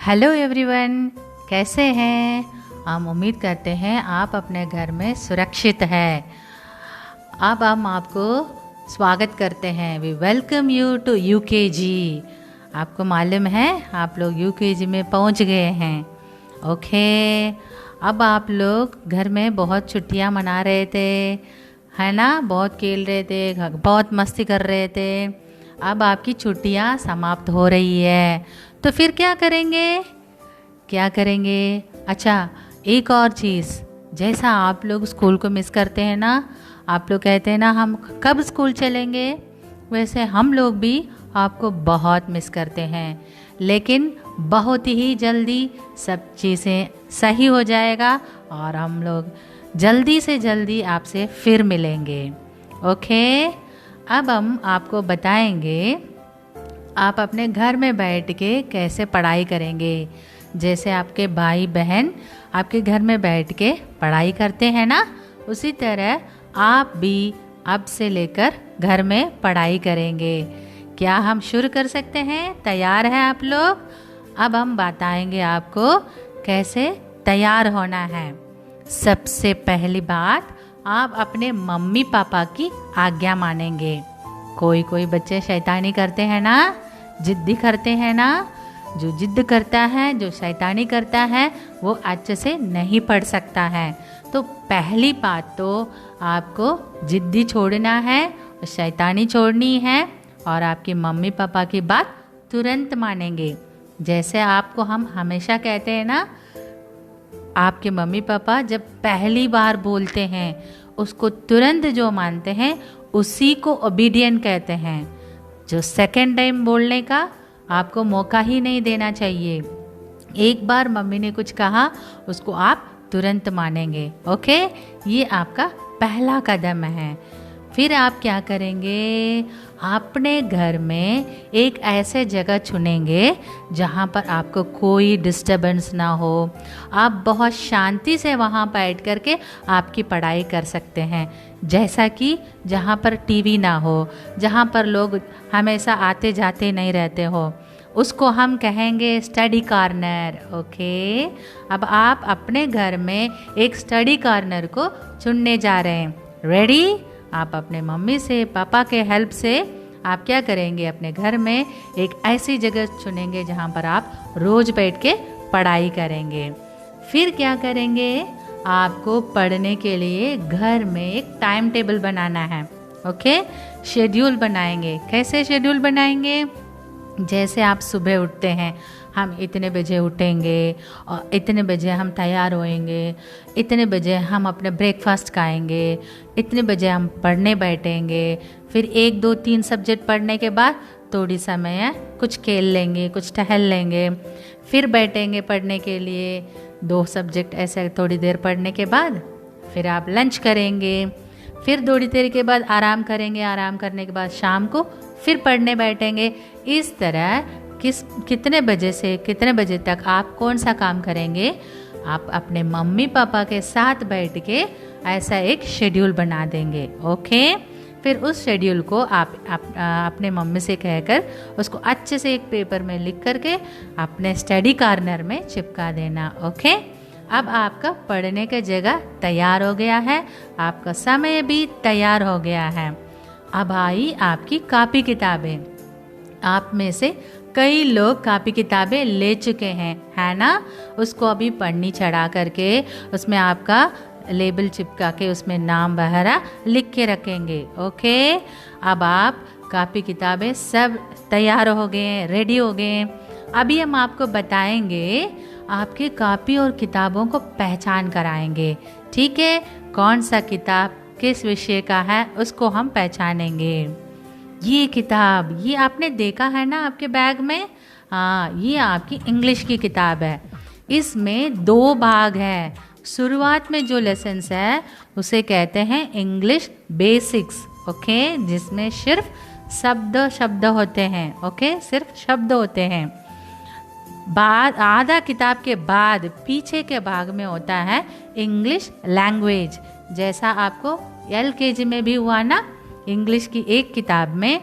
Hello everyone, कैसे हैं। हम उम्मीद करते हैं आप अपने घर में सुरक्षित हैं। अब हम आपको स्वागत करते हैं। We welcome you to UKG. आपको मालूम है आप लोग यूकेजी में पहुंच गए हैं। ओके, अब आप लोग घर में बहुत छुट्टियां मना रहे थे, है ना। बहुत खेल रहे थे, बहुत मस्ती कर रहे थे। अब आपकी छुट्टियां समाप्त हो रही है, तो फिर क्या करेंगे। अच्छा, एक और चीज़, जैसा आप लोग स्कूल को मिस करते हैं ना, आप लोग कहते हैं ना हम कब स्कूल चलेंगे, वैसे हम लोग भी आपको बहुत मिस करते हैं। लेकिन बहुत ही जल्दी सब चीज़ें सही हो जाएगा और हम लोग जल्दी से जल्दी आपसे फिर मिलेंगे। ओके, अब हम आपको बताएंगे आप अपने घर में बैठ के कैसे पढ़ाई करेंगे। जैसे आपके भाई बहन आपके घर में बैठ के पढ़ाई करते हैं ना, उसी तरह आप भी अब से लेकर घर में पढ़ाई करेंगे। क्या हम शुरू कर सकते हैं? तैयार हैं आप लोग? अब हम बताएंगे आपको कैसे तैयार होना है। सबसे पहली बात, आप अपने मम्मी पापा की आज्ञा मानेंगे। कोई बच्चे शैतानी करते हैं ना, जिद्दी करते हैं ना। जो जिद्द करता है, जो शैतानी करता है, वो अच्छे से नहीं पढ़ सकता है। तो पहली बात तो आपको जिद्दी छोड़ना है, शैतानी छोड़नी है और आपकी मम्मी पापा की बात तुरंत मानेंगे। जैसे आपको हम हमेशा कहते हैं ना, आपके मम्मी पापा जब पहली बार बोलते हैं उसको तुरंत जो मानते हैं उसी को ओबीडियंट कहते हैं। जो सेकेंड टाइम बोलने का आपको मौका ही नहीं देना चाहिए। एक बार मम्मी ने कुछ कहा उसको आप तुरंत मानेंगे। ओके, ये आपका पहला कदम है। फिर आप क्या करेंगे, अपने घर में एक ऐसे जगह चुनेंगे जहाँ पर आपको कोई डिस्टरबेंस ना हो। आप बहुत शांति से वहाँ बैठ कर के आपकी पढ़ाई कर सकते हैं। जैसा कि जहाँ पर टीवी ना हो, जहाँ पर लोग हमेशा आते जाते नहीं रहते हो, उसको हम कहेंगे स्टडी कॉर्नर। ओके, अब आप अपने घर में एक स्टडी कॉर्नर को चुनने जा रहे हैं। रेडी? आप अपने मम्मी से पापा के हेल्प से आप क्या करेंगे, अपने घर में एक ऐसी जगह चुनेंगे जहाँ पर आप रोज़ बैठ के पढ़ाई करेंगे। फिर क्या करेंगे, आपको पढ़ने के लिए घर में एक टाइम टेबल बनाना है। ओके, शेड्यूल बनाएंगे। कैसे शेड्यूल बनाएंगे? जैसे आप सुबह उठते हैं, हम इतने बजे उठेंगे और इतने बजे हम तैयार होएंगे, इतने बजे हम अपने ब्रेकफास्ट खाएंगे, इतने बजे हम पढ़ने बैठेंगे। फिर 1 2 3 सब्जेक्ट पढ़ने के बाद थोड़ी समय कुछ खेल लेंगे, कुछ टहल लेंगे, फिर बैठेंगे पढ़ने के लिए 2 सब्जेक्ट। ऐसे थोड़ी देर पढ़ने के बाद फिर आप लंच करेंगे, फिर थोड़ी देर के बाद आराम करेंगे। आराम करने के बाद शाम को फिर पढ़ने बैठेंगे। इस तरह कितने बजे से कितने बजे तक आप कौन सा काम करेंगे, आप अपने मम्मी पापा के साथ बैठ के ऐसा एक शेड्यूल बना देंगे। ओके, फिर उस शेड्यूल को आप अपने मम्मी से कहकर उसको अच्छे से एक पेपर में लिख करके अपने स्टडी कॉर्नर में चिपका देना। ओके, अब आपका पढ़ने का जगह तैयार हो गया है, आपका समय भी तैयार हो गया है। अब आई आपकी कॉपी किताबें। आप में से कई लोग कॉपी किताबें ले चुके हैं, है ना। उसको अभी पन्नी चढ़ा करके उसमें आपका लेबल चिपका के उसमें नाम वगैरह लिख के रखेंगे। ओके, अब आप कॉपी किताबें सब तैयार हो गए हैं, रेडी हो गए हैं। अभी हम आपको बताएंगे, आपके कॉपी और किताबों को पहचान कराएंगे। ठीक है, कौन सा किताब किस विषय का है उसको हम पहचानेंगे। ये किताब, ये आपने देखा है ना आपके बैग में, हाँ, ये आपकी इंग्लिश की किताब है। इसमें 2 भाग हैं। शुरुआत में जो लेसन्स है उसे कहते हैं इंग्लिश बेसिक्स। ओके, जिसमें सिर्फ शब्द होते हैं। ओके, सिर्फ शब्द होते हैं। बाद आधा किताब के बाद पीछे के भाग में होता है इंग्लिश लैंग्वेज। जैसा आपको LKG में भी हुआ ना, इंग्लिश की एक किताब में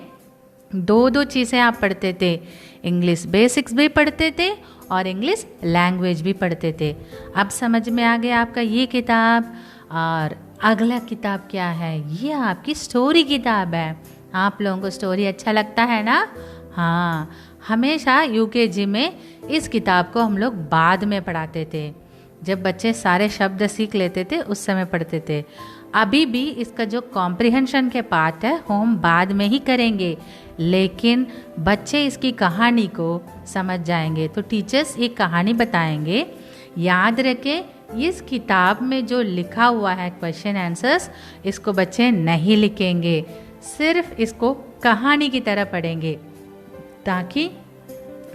2 चीज़ें आप पढ़ते थे, इंग्लिश बेसिक्स भी पढ़ते थे और इंग्लिश लैंग्वेज भी पढ़ते थे। अब समझ में आ गया आपका ये किताब। और अगला किताब क्या है? ये आपकी स्टोरी किताब है। आप लोगों को स्टोरी अच्छा लगता है ना? हाँ, हमेशा यूकेजी में इस किताब को हम लोग बाद में पढ़ाते थे। जब बच्चे सारे शब्द सीख लेते थे उस समय पढ़ते थे। अभी भी इसका जो कॉम्प्रिहेंशन के पार्ट है वो हम बाद में ही करेंगे, लेकिन बच्चे इसकी कहानी को समझ जाएंगे तो टीचर्स एक कहानी बताएंगे। याद रखें, इस किताब में जो लिखा हुआ है क्वेश्चन आंसर्स, इसको बच्चे नहीं लिखेंगे, सिर्फ इसको कहानी की तरह पढ़ेंगे, ताकि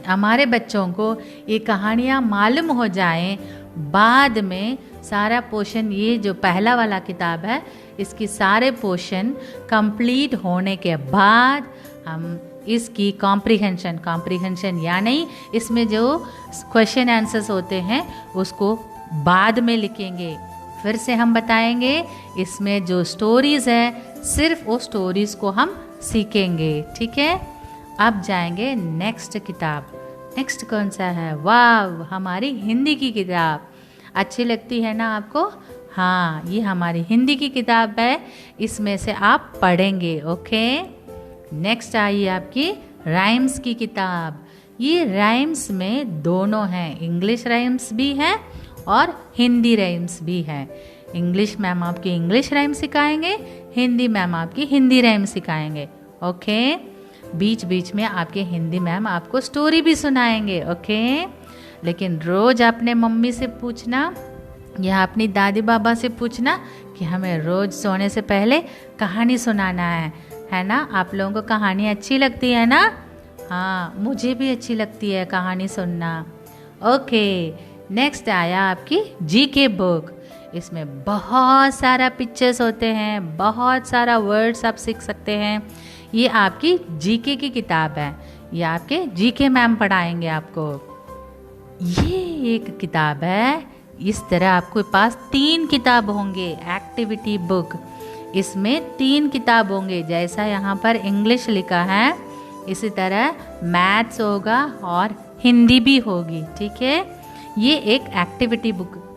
हमारे बच्चों को ये कहानियाँ मालूम हो जाएं। बाद में सारा पोर्शन, ये जो पहला वाला किताब है, इसकी सारे पोर्शन कंप्लीट होने के बाद हम इसकी कॉम्प्रिहेंशन यानी इसमें जो क्वेश्चन आंसर्स होते हैं उसको बाद में लिखेंगे। फिर से हम बताएंगे, इसमें जो स्टोरीज़ है सिर्फ वो स्टोरीज़ को हम सीखेंगे। ठीक है, अब जाएंगे नेक्स्ट किताब। नेक्स्ट कौन सा है? वाह, हमारी हिंदी की किताब। अच्छी लगती है ना आपको? हाँ, ये हमारी हिंदी की किताब है, इसमें से आप पढ़ेंगे। ओके, नेक्स्ट आई आपकी राइम्स की किताब। ये राइम्स में दोनों हैं, इंग्लिश राइम्स भी है और हिंदी राइम्स भी है। इंग्लिश मैम आपकी इंग्लिश राइम सिखाएंगे, हिंदी मैम आपकी हिंदी राइम सिखाएंगे। ओके, बीच बीच में आपके हिंदी मैम आपको स्टोरी भी सुनाएंगे। ओके, लेकिन रोज़ अपने मम्मी से पूछना या अपनी दादी बाबा से पूछना कि हमें रोज़ सोने से पहले कहानी सुनाना है ना? आप लोगों को कहानी अच्छी लगती है ना? हाँ, मुझे भी अच्छी लगती है कहानी सुनना। ओके, नेक्स्ट आया आपकी जीके बुक। इसमें बहुत सारा पिक्चर्स होते हैं, बहुत सारा वर्ड्स आप सीख सकते हैं। ये आपकी जीके की किताब है, ये आपके जीके मैम पढ़ाएंगे आपको। ये एक किताब है, इस तरह आपके पास 3 किताब होंगे, एक्टिविटी बुक। इसमें 3 किताब होंगे, जैसा यहाँ पर इंग्लिश लिखा है इसी तरह मैथ्स होगा और हिंदी भी होगी। ठीक है, ये एक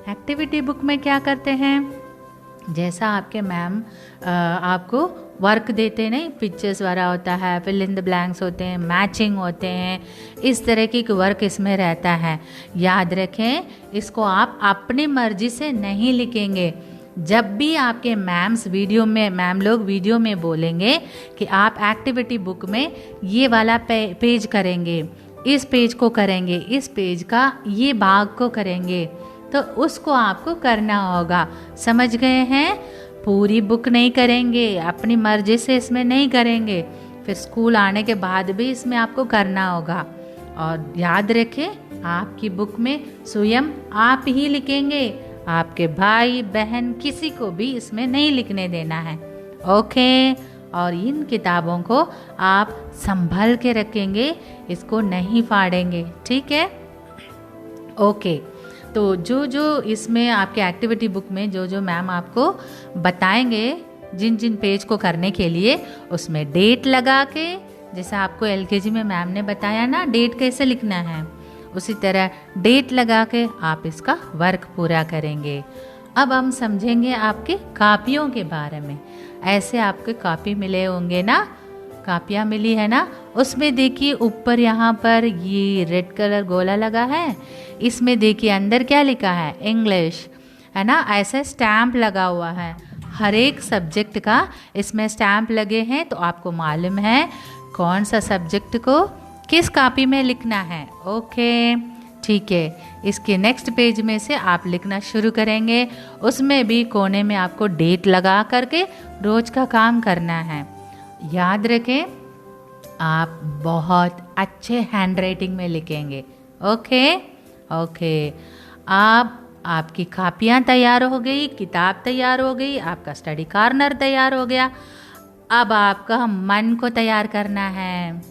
एक्टिविटी बुक में क्या करते हैं, जैसा आपके मैम आपको वर्क देते नहीं, पिक्चर्स वाला होता है, फिल इन द ब्लैंक्स होते हैं, मैचिंग होते हैं, इस तरह की वर्क इसमें रहता है। याद रखें, इसको आप अपनी मर्जी से नहीं लिखेंगे। जब भी आपके मैम लोग वीडियो में बोलेंगे कि आप एक्टिविटी बुक में ये वाला पेज करेंगे, इस पेज को करेंगे, इस पेज का ये भाग को करेंगे, तो उसको आपको करना होगा। समझ गए हैं? पूरी बुक नहीं करेंगे, अपनी मर्जी से इसमें नहीं करेंगे, फिर स्कूल आने के बाद भी इसमें आपको करना होगा। और याद रखें, आपकी बुक में स्वयं आप ही लिखेंगे, आपके भाई बहन किसी को भी इसमें नहीं लिखने देना है। ओके, और इन किताबों को आप संभल के रखेंगे, इसको नहीं फाड़ेंगे। ठीक है? ओके, तो जो इसमें आपके एक्टिविटी बुक में जो मैम आपको बताएंगे जिन जिन पेज को करने के लिए, उसमें डेट लगा के, जैसा आपको एलकेजी में मैम ने बताया ना डेट कैसे लिखना है, उसी तरह डेट लगा के आप इसका वर्क पूरा करेंगे। अब हम समझेंगे आपके कापियों के बारे में। ऐसे आपके कापी मिले होंगे ना, कापियाँ मिली है ना, उसमें देखिए ऊपर यहाँ पर ये रेड कलर गोला लगा है, इसमें देखिए अंदर क्या लिखा है, इंग्लिश है ना। ऐसा स्टैम्प लगा हुआ है, हर एक सब्जेक्ट का इसमें स्टैम्प लगे हैं, तो आपको मालूम है कौन सा सब्जेक्ट को किस कापी में लिखना है। ओके, ठीक है, इसके नेक्स्ट पेज में से आप लिखना शुरू करेंगे, उसमें भी कोने में आपको डेट लगा करके रोज का काम करना है। याद रखें, आप बहुत अच्छे हैंडराइटिंग में लिखेंगे। ओके, आपकी कापियाँ तैयार हो गई, किताब तैयार हो गई, आपका स्टडी कॉर्नर तैयार हो गया। अब आपका मन को तैयार करना है।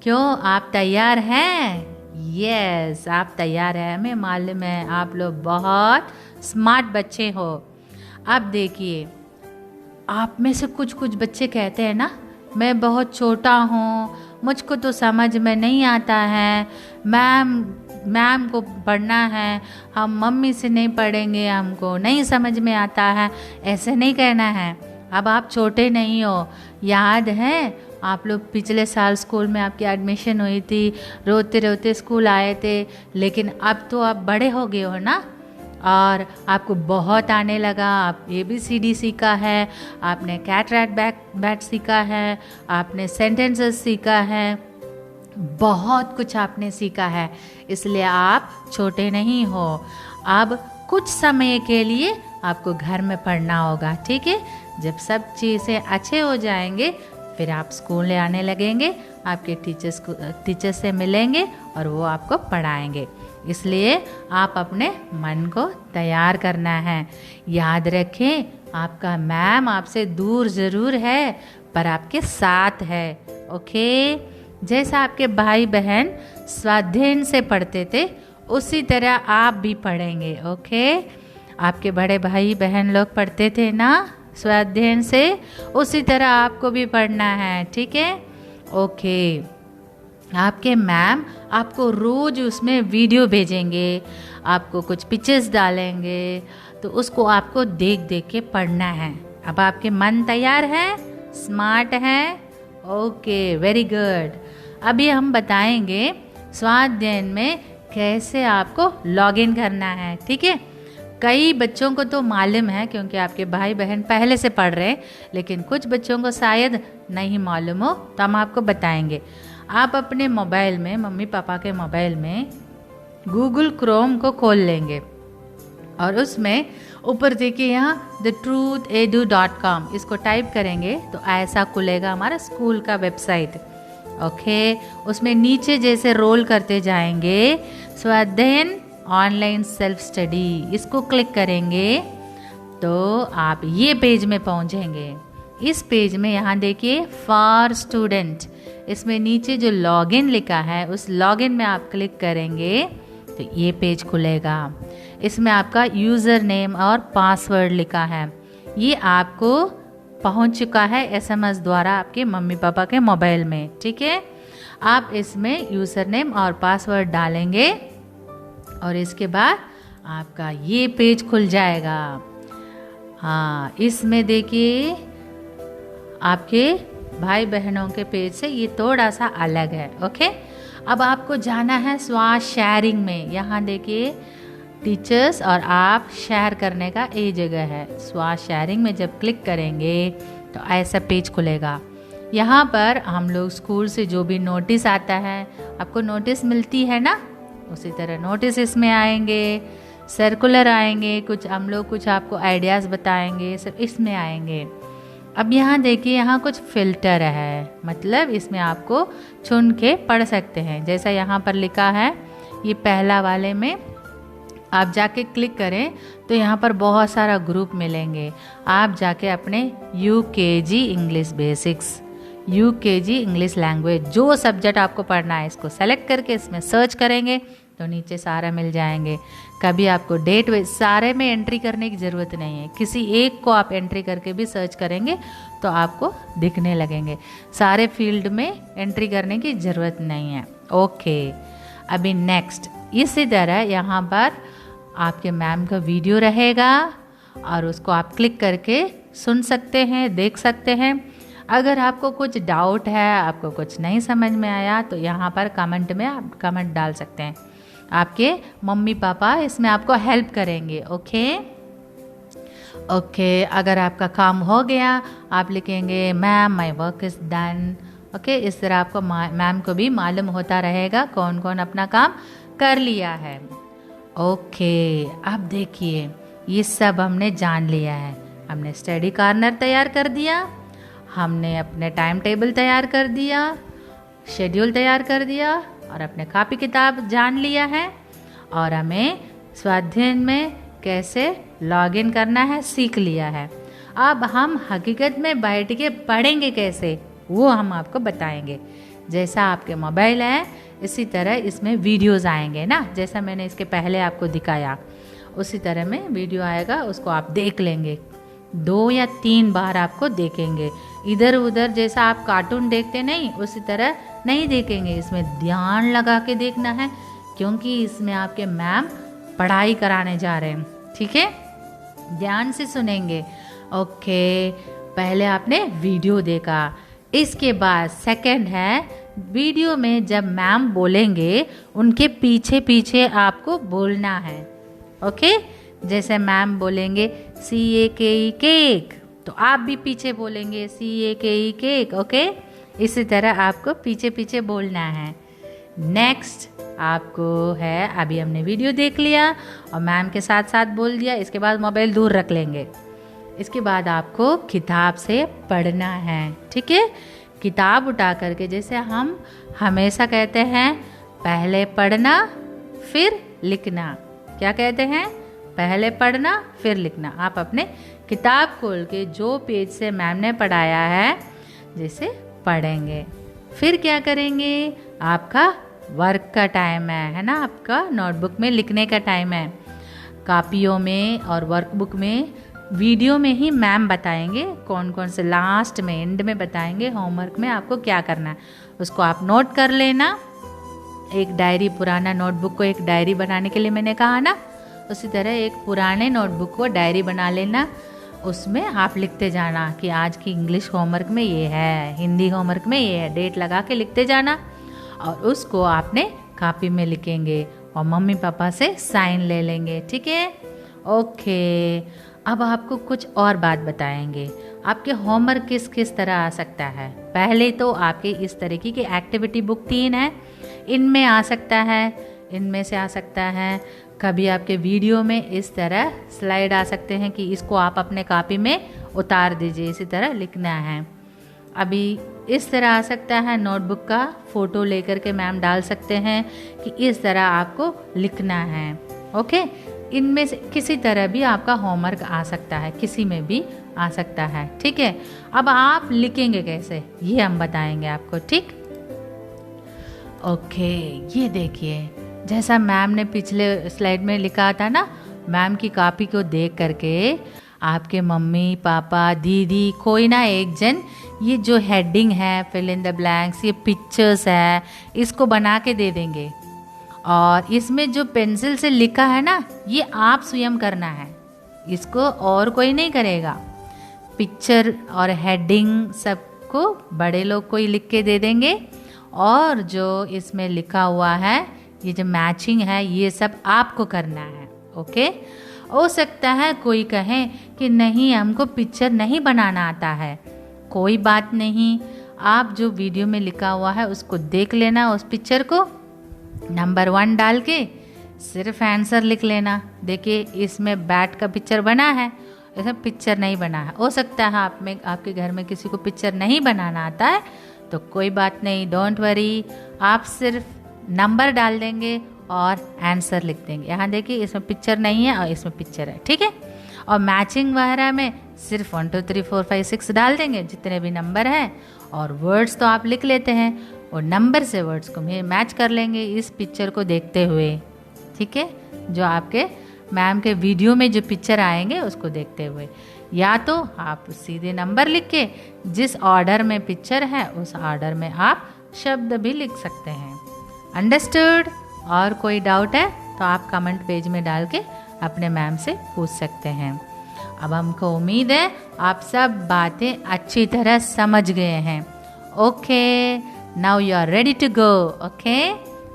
क्यों, आप तैयार हैं? यस, आप तैयार हैं, हमें मालूम है आप लोग बहुत स्मार्ट बच्चे हो। अब देखिए, आप में से कुछ बच्चे कहते हैं ना, मैं बहुत छोटा हूँ, मुझको तो समझ में नहीं आता है, मैम मैम को पढ़ना है, हम मम्मी से नहीं पढ़ेंगे, हमको नहीं समझ में आता है, ऐसे नहीं कहना है। अब आप छोटे नहीं हो, याद है आप लोग पिछले साल स्कूल में आपकी एडमिशन हुई थी, रोते रोते स्कूल आए थे, लेकिन अब तो आप बड़े हो गए हो ना, और आपको बहुत आने लगा। आप ABCD सीखा है, आपने कैट रैट बैट सीखा है, आपने सेंटेंसेस सीखा है, बहुत कुछ आपने सीखा है, इसलिए आप छोटे नहीं हो। अब कुछ समय के लिए आपको घर में पढ़ना होगा, ठीक है। जब सब चीज़ें अच्छे हो जाएंगे फिर आप स्कूल आने लगेंगे, आपके टीचर्स से मिलेंगे और वो आपको पढ़ाएंगे। इसलिए आप अपने मन को तैयार करना है। याद रखें, आपका मैम आपसे दूर ज़रूर है पर आपके साथ है, ओके। जैसा आपके भाई बहन स्वाध्याय से पढ़ते थे उसी तरह आप भी पढ़ेंगे, ओके। आपके बड़े भाई बहन लोग पढ़ते थे ना स्वाध्याय से, उसी तरह आपको भी पढ़ना है, ठीक है, ओके। आपके मैम आपको रोज़ उसमें वीडियो भेजेंगे, आपको कुछ पिक्चर्स डालेंगे, तो उसको आपको देख देख के पढ़ना है। अब आपके मन तैयार है, स्मार्ट है, ओके, वेरी गुड। अभी हम बताएंगे स्वाध्याय में कैसे आपको लॉगिन करना है, ठीक है। कई बच्चों को तो मालूम है क्योंकि आपके भाई बहन पहले से पढ़ रहे हैं, लेकिन कुछ बच्चों को शायद नहीं मालूम हो, तो हम आपको बताएंगे। आप अपने मोबाइल में, मम्मी पापा के मोबाइल में गूगल क्रोम को खोल लेंगे और उसमें ऊपर देखिए यहाँ thetruthedu.com, इसको टाइप करेंगे तो ऐसा खुलेगा हमारा स्कूल का वेबसाइट, ओके। उसमें नीचे जैसे रोल करते जाएंगे स्वाध्याय ऑनलाइन सेल्फ स्टडी, इसको क्लिक करेंगे तो आप ये पेज में पहुंचेंगे। इस पेज में यहाँ देखिए फॉर स्टूडेंट, इसमें नीचे जो लॉगिन लिखा है उस लॉगिन में आप क्लिक करेंगे तो ये पेज खुलेगा। इसमें आपका यूज़र नेम और पासवर्ड लिखा है, ये आपको पहुंच चुका है SMS द्वारा आपके मम्मी पापा के मोबाइल में, ठीक है। आप इसमें यूज़र नेम और पासवर्ड डालेंगे और इसके बाद आपका ये पेज खुल जाएगा। हाँ, इसमें देखिए आपके भाई बहनों के पेज से ये थोड़ा सा अलग है, ओके। अब आपको जाना है स्वास्थ्य शेयरिंग में, यहाँ देखिए टीचर्स और आप शेयर करने का ये जगह है। स्वास्थ्य शेयरिंग में जब क्लिक करेंगे तो ऐसा पेज खुलेगा। यहाँ पर हम लोग स्कूल से जो भी नोटिस आता है, आपको नोटिस मिलती है ना, उसी तरह नोटिस इसमें आएंगे, सर्कुलर आएंगे, कुछ हम लोग कुछ आपको आइडियाज़ बताएंगे, सब इसमें आएंगे। अब यहाँ देखिए यहाँ कुछ फ़िल्टर है, मतलब इसमें आपको चुन के पढ़ सकते हैं। जैसा यहाँ पर लिखा है, ये पहला वाले में आप जाके क्लिक करें तो यहाँ पर बहुत सारा ग्रुप मिलेंगे। आप जाके अपने UKG English basics, UKG English language, जो सब्जेक्ट आपको पढ़ना है इसको सेलेक्ट करके इसमें सर्च करेंगे तो नीचे सारा मिल जाएंगे। कभी आपको डेट सारे में एंट्री करने की ज़रूरत नहीं है, किसी एक को आप एंट्री करके भी सर्च करेंगे तो आपको दिखने लगेंगे। सारे फील्ड में एंट्री करने की ज़रूरत नहीं है, ओके। अभी नेक्स्ट, इसी तरह यहाँ पर आपके मैम का वीडियो रहेगा और उसको आप क्लिक करके सुन सकते हैं, देख सकते हैं। अगर आपको कुछ डाउट है, आपको कुछ नहीं समझ में आया तो यहाँ पर कमेंट में आप कमेंट डाल सकते हैं, आपके मम्मी पापा इसमें आपको हेल्प करेंगे, ओके। ओके, अगर आपका काम हो गया आप लिखेंगे ma'am my work is done, okay. इस तरह आपको मैम को भी मालूम होता रहेगा कौन कौन अपना काम कर लिया है, ओके। अब देखिए ये सब हमने जान लिया है, हमने स्टडी कॉर्नर तैयार कर दिया, हमने अपने टाइम टेबल तैयार कर दिया, शेड्यूल तैयार कर दिया और अपने कॉपी किताब जान लिया है, और हमें स्वाध्याय में कैसे लॉगिन करना है सीख लिया है। अब हम हकीकत में बैठ के पढ़ेंगे कैसे, वो हम आपको बताएंगे। जैसा आपके मोबाइल है इसी तरह इसमें वीडियोस आएंगे ना, जैसा मैंने इसके पहले आपको दिखाया उसी तरह में वीडियो आएगा, उसको आप देख लेंगे। 2 या 3 बार आपको देखेंगे, इधर उधर जैसा आप कार्टून देखते नहीं उसी तरह नहीं देखेंगे। इसमें ध्यान लगा के देखना है क्योंकि इसमें आपके मैम पढ़ाई कराने जा रहे हैं, ठीक है। ध्यान से सुनेंगे। ओके, पहले आपने वीडियो देखा, इसके बाद सेकंड है वीडियो में जब मैम बोलेंगे उनके पीछे पीछे आपको बोलना है। ओके, जैसे मैम बोलेंगे CAKE केक, तो आप भी पीछे बोलेंगे CAKE केक। ओके, इसी तरह आपको पीछे पीछे बोलना है। नेक्स्ट आपको है, अभी हमने वीडियो देख लिया और मैम के साथ साथ बोल दिया, इसके बाद मोबाइल दूर रख लेंगे। इसके बाद आपको किताब से पढ़ना है, ठीक है। किताब उठा करके, जैसे हम हमेशा कहते हैं पहले पढ़ना फिर लिखना, क्या कहते हैं, पहले पढ़ना फिर लिखना। आप अपने किताब खोल के जो पेज से मैम ने पढ़ाया है जैसे पढ़ेंगे। फिर क्या करेंगे, आपका वर्क का टाइम है ना, आपका नोटबुक में लिखने का टाइम है। कापियों में और वर्कबुक में वीडियो में ही मैम बताएंगे कौन कौन से, लास्ट में एंड में बताएंगे होमवर्क में आपको क्या करना है, उसको आप नोट कर लेना। एक डायरी, पुराना नोटबुक को एक डायरी बनाने के लिए मैंने कहा ना, उसी तरह एक पुराने नोटबुक को डायरी बना लेना। उसमें आप लिखते जाना कि आज की इंग्लिश होमवर्क में ये है, हिंदी होमवर्क में ये है, डेट लगा के लिखते जाना और उसको आपने कॉपी में लिखेंगे और मम्मी पापा से साइन ले लेंगे, ठीक है। ओके, अब आपको कुछ और बात बताएंगे, आपके होमवर्क किस किस तरह आ सकता है। पहले तो आपके इस तरीके की एक्टिविटी बुक 3 है, इनमें आ सकता है, इनमें से आ सकता है। कभी आपके वीडियो में इस तरह स्लाइड आ सकते हैं कि इसको आप अपने कॉपी में उतार दीजिए, इसी तरह लिखना है। अभी इस तरह आ सकता है, नोटबुक का फ़ोटो लेकर के मैम डाल सकते हैं कि इस तरह आपको लिखना है। ओके, इनमें से किसी तरह भी आपका होमवर्क आ सकता है, किसी में भी आ सकता है, ठीक है। अब आप लिखेंगे कैसे ये हम बताएंगे आपको, ठीक। ओके, ये देखिए जैसा मैम ने पिछले स्लाइड में लिखा था ना, मैम की कॉपी को देख करके आपके मम्मी पापा दीदी कोई ना एक जन ये जो हेडिंग है, फिल इन द ब्लैंक्स, ये पिक्चर्स है, इसको बना के दे देंगे। और इसमें जो पेंसिल से लिखा है ना, ये आप स्वयं करना है, इसको और कोई नहीं करेगा। पिक्चर और हेडिंग सबको बड़े लोग को ही लिख के दे देंगे और जो इसमें लिखा हुआ है, ये जो मैचिंग है, ये सब आपको करना है। ओके, हो सकता है कोई कहे कि नहीं हमको पिक्चर नहीं बनाना आता है, कोई बात नहीं, आप जो वीडियो में लिखा हुआ है उसको देख लेना, उस पिक्चर को नंबर 1 डाल के सिर्फ आंसर लिख लेना। देखिए इसमें बैट का पिक्चर बना है, इसमें पिक्चर नहीं बना है। हो सकता है आप में, आपके घर में किसी को पिक्चर नहीं बनाना आता है, तो कोई बात नहीं, डोंट वरी, आप सिर्फ नंबर डाल देंगे और आंसर लिख देंगे। यहाँ देखिए इसमें पिक्चर नहीं है और इसमें पिक्चर है, ठीक है। और मैचिंग वगैरह में सिर्फ 1 2 3 4 5 6 डाल देंगे, जितने भी नंबर हैं, और वर्ड्स तो आप लिख लेते हैं, और नंबर से वर्ड्स को मैच कर लेंगे इस पिक्चर को देखते हुए, ठीक है। जो आपके मैम के वीडियो में जो पिक्चर आएंगे उसको देखते हुए, या तो आप सीधे नंबर लिख के जिस ऑर्डर में पिक्चर है उस ऑर्डर में आप शब्द भी लिख सकते हैं। अंडरस्टूड? और कोई डाउट है तो आप कमेंट पेज में डाल के अपने मैम से पूछ सकते हैं। अब हमको उम्मीद है आप सब बातें अच्छी तरह समझ गए हैं। Okay, now you are ready to go. Okay,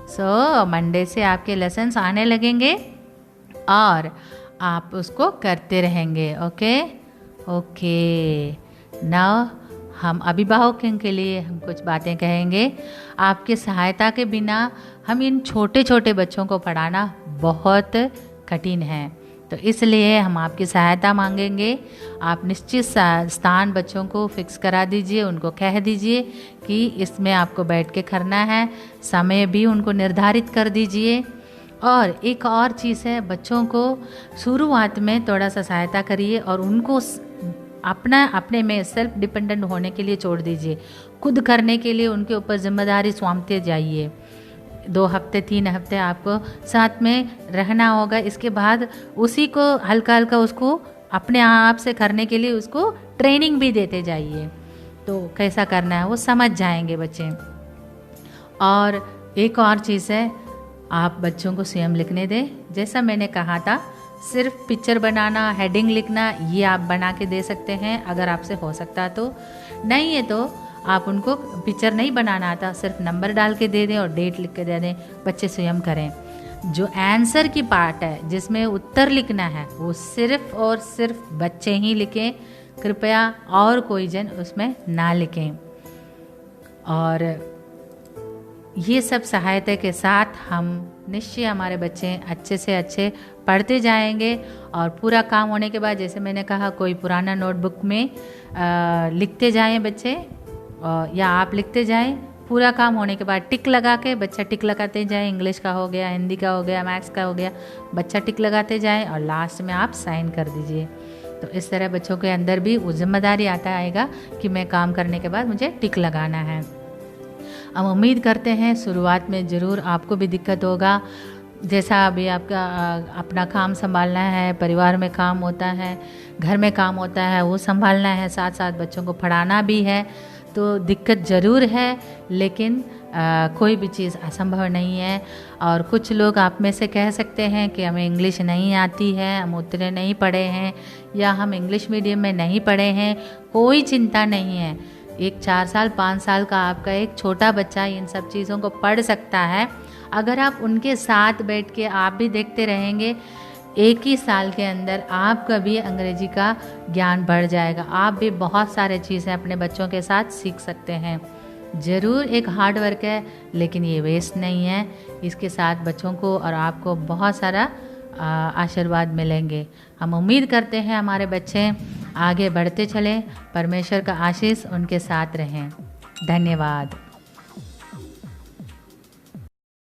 so Monday से आपके लेसन्स आने लगेंगे और आप उसको करते रहेंगे। ओके ओके, नाउ हम अभिभावकों के लिए हम कुछ बातें कहेंगे। आपके सहायता के बिना हम इन छोटे छोटे बच्चों को पढ़ाना बहुत कठिन है, तो इसलिए हम आपकी सहायता मांगेंगे। आप निश्चित स्थान बच्चों को फिक्स करा दीजिए, उनको कह दीजिए कि इसमें आपको बैठ के करना है, समय भी उनको निर्धारित कर दीजिए। और एक और चीज़ है, बच्चों को शुरुआत में थोड़ा सा सहायता करिए और उनको अपने में सेल्फ डिपेंडेंट होने के लिए छोड़ दीजिए। खुद करने के लिए उनके ऊपर जिम्मेदारी सौंपते जाइए। 2 हफ्ते 3 हफ्ते आपको साथ में रहना होगा, इसके बाद उसी को हल्का हल्का उसको अपने आप से करने के लिए उसको ट्रेनिंग भी देते जाइए, तो कैसा करना है वो समझ जाएंगे बच्चे। और एक और चीज़ है, आप बच्चों को स्वयं लिखने दें। जैसा मैंने कहा था, सिर्फ पिक्चर बनाना, हेडिंग लिखना, ये आप बना के दे सकते हैं अगर आपसे हो सकता तो। नहीं है तो आप उनको पिक्चर नहीं बनाना आता, सिर्फ नंबर डाल के दे दें और डेट लिख के दे दें, बच्चे स्वयं करें। जो आंसर की पार्ट है जिसमें उत्तर लिखना है वो सिर्फ और सिर्फ बच्चे ही लिखें, कृपया और कोई जन उसमें ना लिखें। और ये सब सहायता के साथ हम निश्चय हमारे बच्चे अच्छे से अच्छे पढ़ते जाएंगे। और पूरा काम होने के बाद, जैसे मैंने कहा, कोई पुराना नोटबुक में लिखते जाएं बच्चे, या आप लिखते जाएं। पूरा काम होने के बाद टिक लगा के बच्चा टिक लगाते जाए। इंग्लिश का हो गया, हिंदी का हो गया, मैथ्स का हो गया, बच्चा टिक लगाते जाए और लास्ट में आप साइन कर दीजिए। तो इस तरह बच्चों के अंदर भी वो जिम्मेदारी आता आएगा कि मैं काम करने के बाद मुझे टिक लगाना है। हम उम्मीद करते हैं शुरुआत में ज़रूर आपको भी दिक्कत होगा, जैसा अभी आपका अपना काम संभालना है, परिवार में काम होता है, घर में काम होता है, वो संभालना है, साथ साथ बच्चों को पढ़ाना भी है, तो दिक्कत ज़रूर है। लेकिन कोई भी चीज़ असंभव नहीं है। और कुछ लोग आप में से कह सकते हैं कि हमें इंग्लिश नहीं आती है, हम उतने नहीं पढ़े हैं, या हम इंग्लिश मीडियम में नहीं पढ़े हैं। कोई चिंता नहीं है। एक 4 साल 5 साल का आपका एक छोटा बच्चा इन सब चीज़ों को पढ़ सकता है। अगर आप उनके साथ बैठ के आप भी देखते रहेंगे, एक ही साल के अंदर आपका भी अंग्रेजी का ज्ञान बढ़ जाएगा। आप भी बहुत सारे चीज़ें अपने बच्चों के साथ सीख सकते हैं। ज़रूर एक हार्ड वर्क है, लेकिन ये वेस्ट नहीं है। इसके साथ बच्चों को और आपको बहुत सारा आशीर्वाद मिलेंगे। हम उम्मीद करते हैं हमारे बच्चे आगे बढ़ते चलें, परमेश्वर का आशीष उनके साथ रहें। धन्यवाद।